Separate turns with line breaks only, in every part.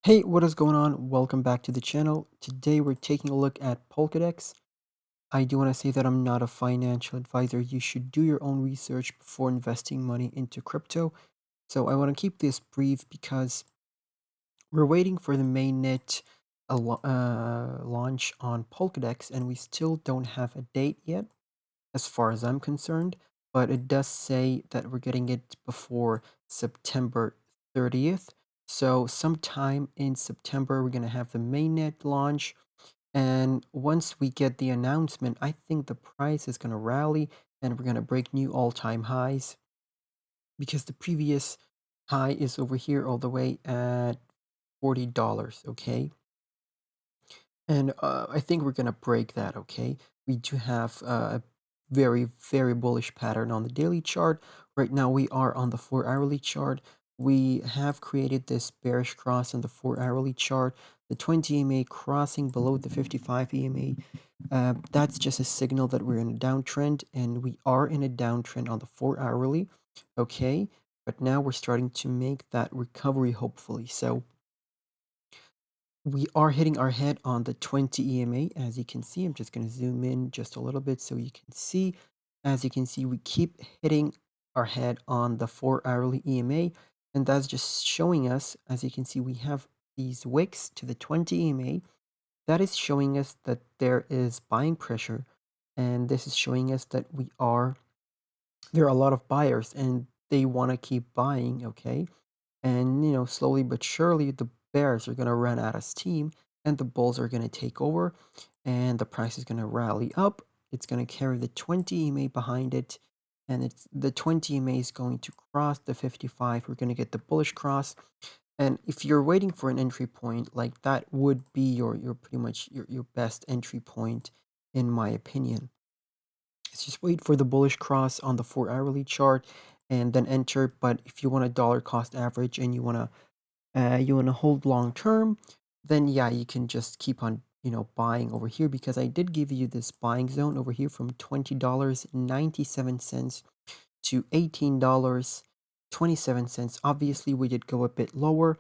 Hey, what is going on? Welcome back to the channel. Today we're taking a look at Polkadex. I do want to say that I'm not a financial advisor. You should do your own research before investing money into crypto. So I want to keep this brief because we're waiting for the mainnet launch on Polkadex, and we still don't have a date yet, as far as I'm concerned. But it does say that we're getting it before September 30th. So sometime in September, we're going to have the mainnet launch. And once we get the announcement, I think the price is going to rally and we're going to break new all-time highs because the previous high is over here all the way at $40, okay? And I think we're going to break that, okay? We do have a very, very bullish pattern on the daily chart. Right now, we are on the 4 hourly chart. We have created this bearish cross on the 4 hourly chart. The 20 EMA crossing below the 55 EMA. That's just a signal that we're in a downtrend, and we are in a downtrend on the 4 hourly, okay? But now we're starting to make that recovery, hopefully. So we are hitting our head on the 20 EMA, as you can see. I'm just going to zoom in just a little bit so you can see. As you can see, we keep hitting our head on the 4 hourly EMA, and that's just showing us, as you can see, we have these wicks to the 20 EMA. That is showing us that there is buying pressure, and this is showing us that there are a lot of buyers and they want to keep buying, okay? And, slowly but surely, the Bears are going to run out of steam and the Bulls are going to take over and the price is going to rally up. It's going to carry the 20 EMA behind it. And the 20 EMA is going to cross the 55. We're going to get the bullish cross. And if you're waiting for an entry point, like that would be your pretty much your best entry point, in my opinion. Let's just wait for the bullish cross on the 4 hourly chart and then enter. But if you want a dollar cost average and you want to hold long term, then yeah, you can just keep on buying over here, because I did give you this buying zone over here from $20.97 to $18.27. Obviously, we did go a bit lower,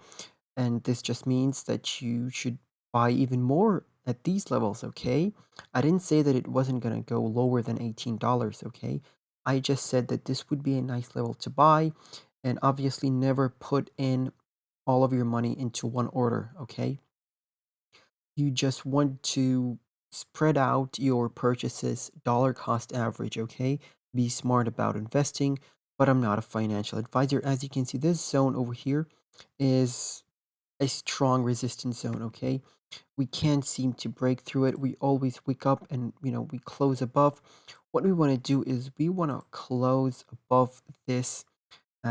and this just means that you should buy even more at these levels, okay? I didn't say that it wasn't going to go lower than $18, okay? I just said that this would be a nice level to buy, and obviously never put in all of your money into one order, okay? You just want to spread out your purchases, dollar cost average, okay? Be smart about investing, but I'm not a financial advisor. As you can see, this zone over here is a strong resistance zone, okay? We can't seem to break through it. We always wake up and, we close above. What we want to do is we want to close above this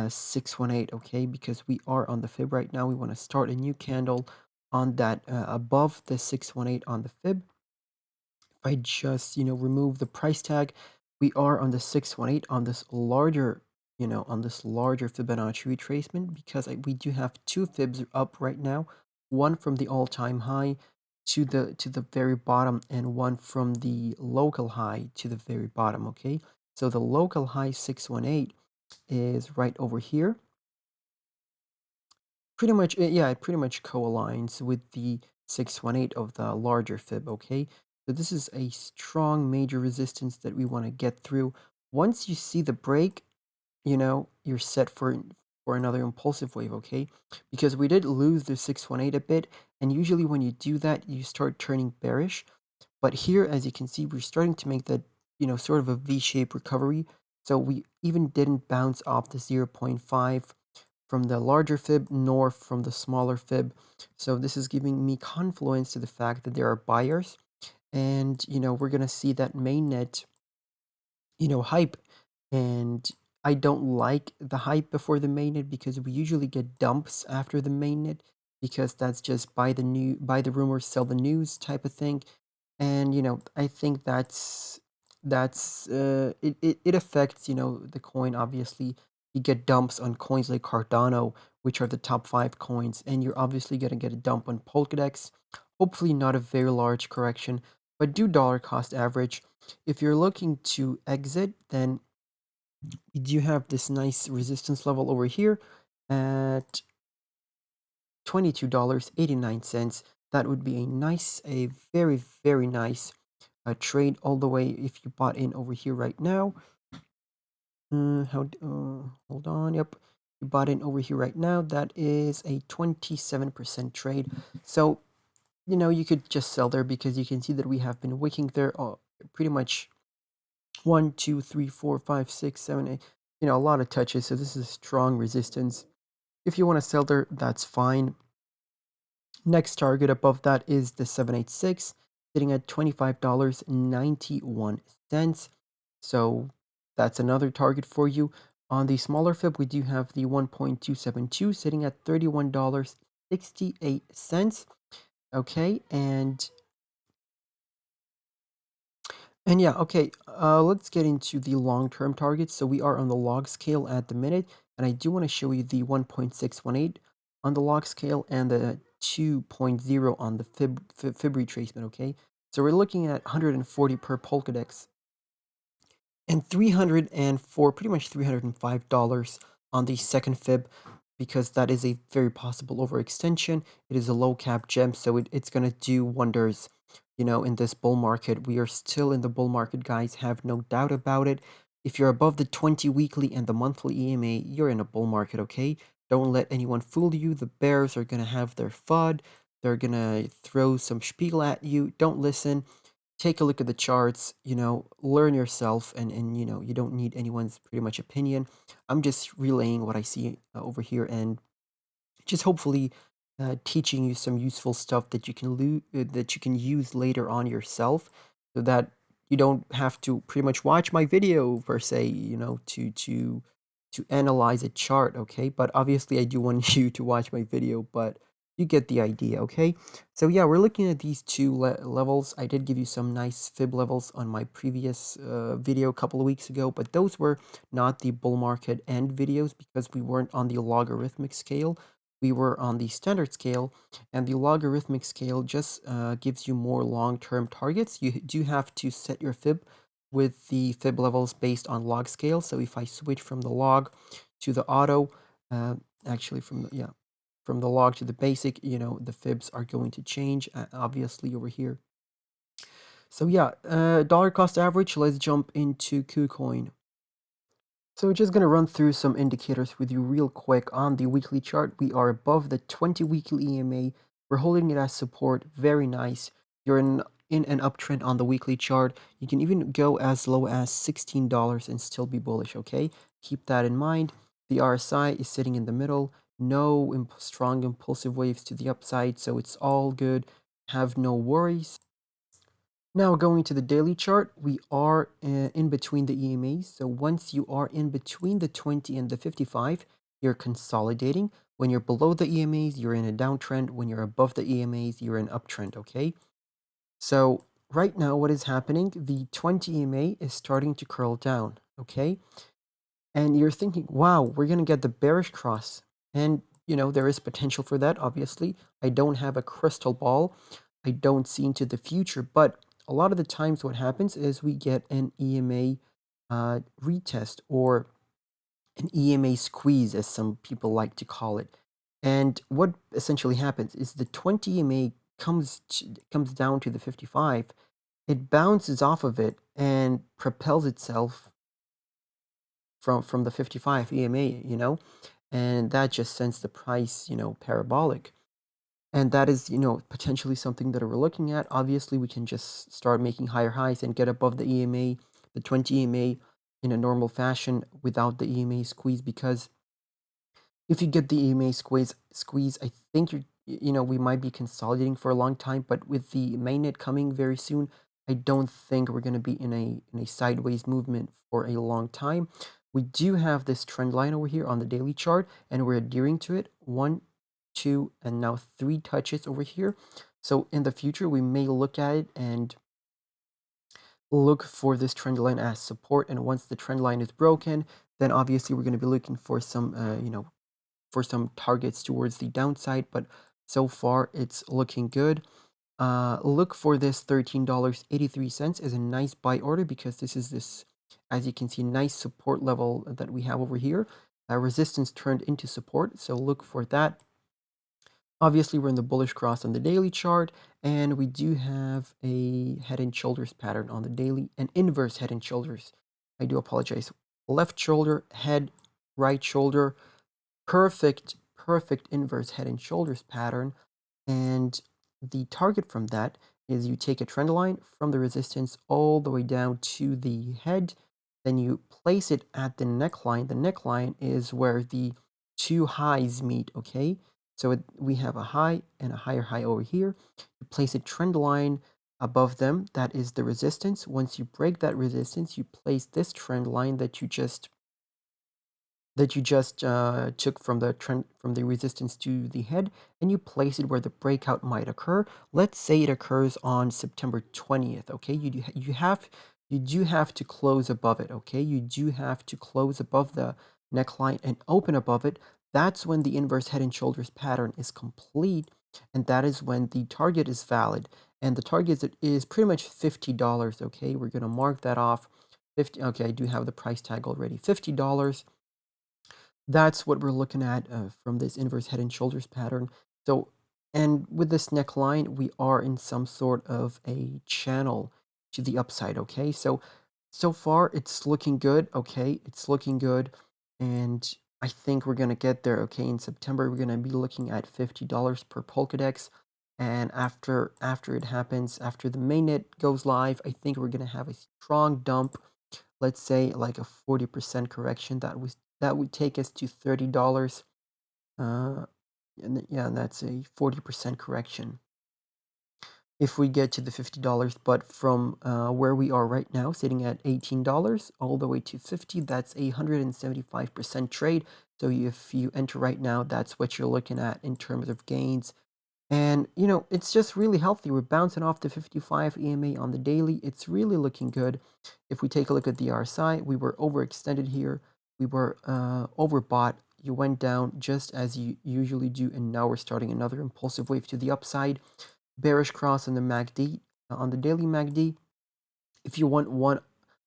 618, okay? Because we are on the fib right now. We want to start a new candle on that above the 618 on the fib. If I just, remove the price tag, we are on the 618 on this larger Fibonacci retracement, because we do have two fibs up right now, one from the all-time high to the very bottom, and one from the local high to the very bottom, okay? So the local high 618 is right over here. Pretty much, yeah, it pretty much co-aligns with the 618 of the larger fib, okay? So this is a strong major resistance that we want to get through. Once you see the break, you're set for another impulsive wave, okay? Because we did lose the 618 a bit, and usually when you do that, you start turning bearish. But here, as you can see, we're starting to make that, sort of a V-shaped recovery. So we even didn't bounce off the zero point 0.5 from the larger fib nor from the smaller fib. So this is giving me confluence to the fact that there are buyers, and we're going to see that mainnet hype. And I don't like the hype before the mainnet, because we usually get dumps after the mainnet, because that's just buy the rumor, sell the news type of thing. And I think it affects the coin. Obviously, you get dumps on coins like Cardano, which are the top 5 coins, and you're obviously going to get a dump on Polkadex. Hopefully not a very large correction, but do dollar cost average. If you're looking to exit, then you do have this nice resistance level over here at $22.89. That would be a very, very nice trade all the way if you bought in over here right now. Hold on. Yep. You bought in over here right now. That is a 27% trade. So, you could just sell there because you can see that we have been wicking there pretty much 1, 2, 3, 4, 5, 6, 7, 8. A lot of touches. So this is strong resistance. If you want to sell there, that's fine. Next target above that is the 786, sitting at $25.91. So that's another target for you. On the smaller fib, we do have the 1.272 sitting at $31.68. Okay, and yeah, okay, let's get into the long-term targets. So we are on the log scale at the minute, and I do want to show you the 1.618 on the log scale and the 2.0 on the fib retracement, okay? So we're looking at 140 per Polkadex and 304, pretty much $305 on the second fib, because that is a very possible overextension. It is a low cap gem, so it's going to do wonders, in this bull market. We are still in the bull market, guys, have no doubt about it. If you're above the 20 weekly and the monthly EMA, you're in a bull market, okay? Don't let anyone fool you. The bears are going to have their FUD. They're going to throw some spiel at you. Don't listen. Take a look at the charts, learn yourself, and you don't need anyone's pretty much opinion. I'm just relaying what I see over here, and just hopefully teaching you some useful stuff that that you can use later on yourself, so that you don't have to pretty much watch my video per se, to analyze a chart, okay? But obviously I do want you to watch my video, but you get the idea, okay? So yeah, we're looking at these two levels. I did give you some nice fib levels on my previous video a couple of weeks ago, but those were not the bull market end videos because we weren't on the logarithmic scale. We were on the standard scale, and the logarithmic scale just gives you more long-term targets. You do have to set your fib with the fib levels based on log scale. So if I switch from the log to the auto, actually from the log to the basic, the fibs are going to change, obviously over here. So yeah, dollar cost average, let's jump into KuCoin. So we're just going to run through some indicators with you real quick. On the weekly chart, we are above the 20 weekly EMA. We're holding it as support. Very nice. You're in an uptrend on the weekly chart. You can even go as low as $16 and still be bullish, okay? Keep that in mind. The RSI is sitting in the middle. No strong impulsive waves to the upside, so it's all good. Have no worries. Now going to the daily chart, we are in between the EMAs. So once you are in between the 20 and the 55, you're consolidating. When you're below the EMAs, you're in a downtrend. When you're above the EMAs, you're in uptrend, okay? So right now, what is happening? The 20 EMA is starting to curl down, okay? And you're thinking, wow, we're going to get the bearish cross. And, there is potential for that, obviously. I don't have a crystal ball. I don't see into the future. But a lot of the times what happens is we get an EMA retest, or an EMA squeeze, as some people like to call it. And what essentially happens is the 20 EMA comes down to the 55. It bounces off of it and propels itself from the 55 EMA, and that just sends the price, parabolic. And that is, potentially something that we're looking at. Obviously, we can just start making higher highs and get above the EMA, the 20 EMA, in a normal fashion without the EMA squeeze, because if you get the EMA squeeze, I think we might be consolidating for a long time, but with the mainnet coming very soon, I don't think we're going to be in a sideways movement for a long time. We do have this trend line over here on the daily chart, and we're adhering to it. 1, 2, and now 3 touches over here. So in the future, we may look at it and look for this trend line as support. And once the trend line is broken, then obviously we're going to be looking for some, for some targets towards the downside, but so far it's looking good. Look for this $13.83 as a nice buy order, because this is as you can see, nice support level that we have over here. Resistance turned into support, so look for that. Obviously, we're in the bullish cross on the daily chart, and we do have a head and shoulders pattern on the daily, an inverse head and shoulders. I do apologize. Left shoulder, head, right shoulder, perfect inverse head and shoulders pattern. And the target from that is you take a trend line from the resistance all the way down to the head, then you place it at the neckline. The neckline is where the two highs meet, okay? So we have a high and a higher high over here. You place a trend line above them, that is the resistance. Once you break that resistance, you place this trend line that you just took from the trend from the resistance to the head, and you place it where the breakout might occur. Let's say it occurs on September 20th. Okay, you do have to close above it. Okay, you do have to close above the neckline and open above it. That's when the inverse head and shoulders pattern is complete, and that is when the target is valid. And the target is pretty much $50. Okay, we're gonna mark that off. 50. Okay, I do have the price tag already. $50. That's what we're looking at from this inverse head and shoulders pattern. So, and with this neckline, we are in some sort of a channel to the upside, okay? So far, it's looking good, okay? It's looking good, and I think we're gonna get there, okay? In September, we're gonna be looking at $50 per Polkadex, and after it happens, after the mainnet goes live, I think we're gonna have a strong dump, let's say like a 40% correction. That would take us to $30. Uh, yeah, that's a 40% correction if we get to the $50. But from where we are right now, sitting at $18 all the way to 50, that's a 175% trade. So if you enter right now, that's what you're looking at in terms of gains. And, it's just really healthy. We're bouncing off the 55 EMA on the daily. It's really looking good. If we take a look at the RSI, we were overextended here. We were overbought. You went down just as you usually do. And now we're starting another impulsive wave to the upside. Bearish cross on the MACD, on the daily MACD. If you want one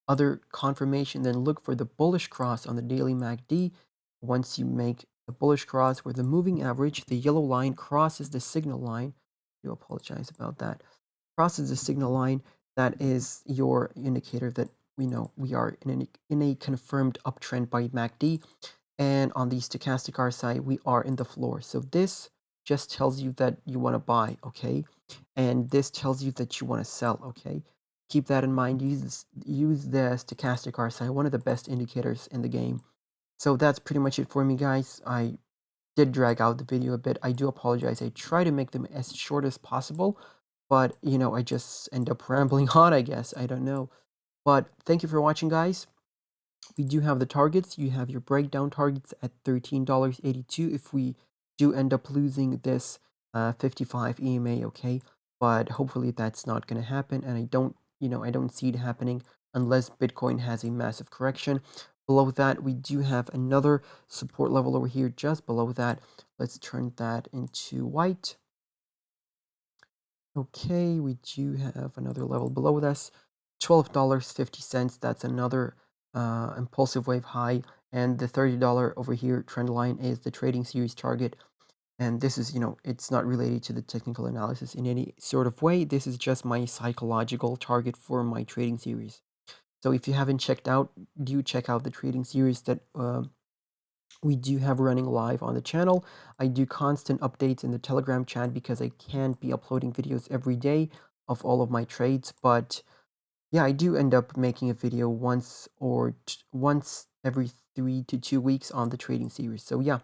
other confirmation, then look for the bullish cross on the daily MACD. Once you make the bullish cross where the moving average, the yellow line, crosses the signal line, I do apologize about that, crosses the signal line, that is your indicator that we know we are in a confirmed uptrend by MACD. And on the stochastic RSI, we are in the floor. So this just tells you that you want to buy, okay? And this tells you that you want to sell, okay? Keep that in mind. Use the stochastic RSI, one of the best indicators in the game. So that's pretty much it for me, guys. I did drag out the video a bit. I do apologize. I try to make them as short as possible, but I just end up rambling on, I guess. I don't know. But thank you for watching, guys. We do have the targets. You have your breakdown targets at $13.82 if we do end up losing this 55 EMA, okay? But hopefully that's not going to happen, and I don't see it happening unless Bitcoin has a massive correction. Below that, we do have another support level over here just below that. Let's turn that into white. Okay, we do have another level below this, $12.50. That's another impulsive wave high. And the $30 over here trend line is the trading series target. And this is, it's not related to the technical analysis in any sort of way. This is just my psychological target for my trading series. So if you haven't checked out, do check out the trading series that we do have running live on the channel. I do constant updates in the Telegram chat because I can't be uploading videos every day of all of my trades. But yeah, I do end up making a video once every 3 to 2 weeks on the trading series. So yeah,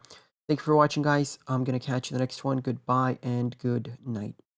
thank you for watching, guys. I'm going to catch you in the next one. Goodbye and good night.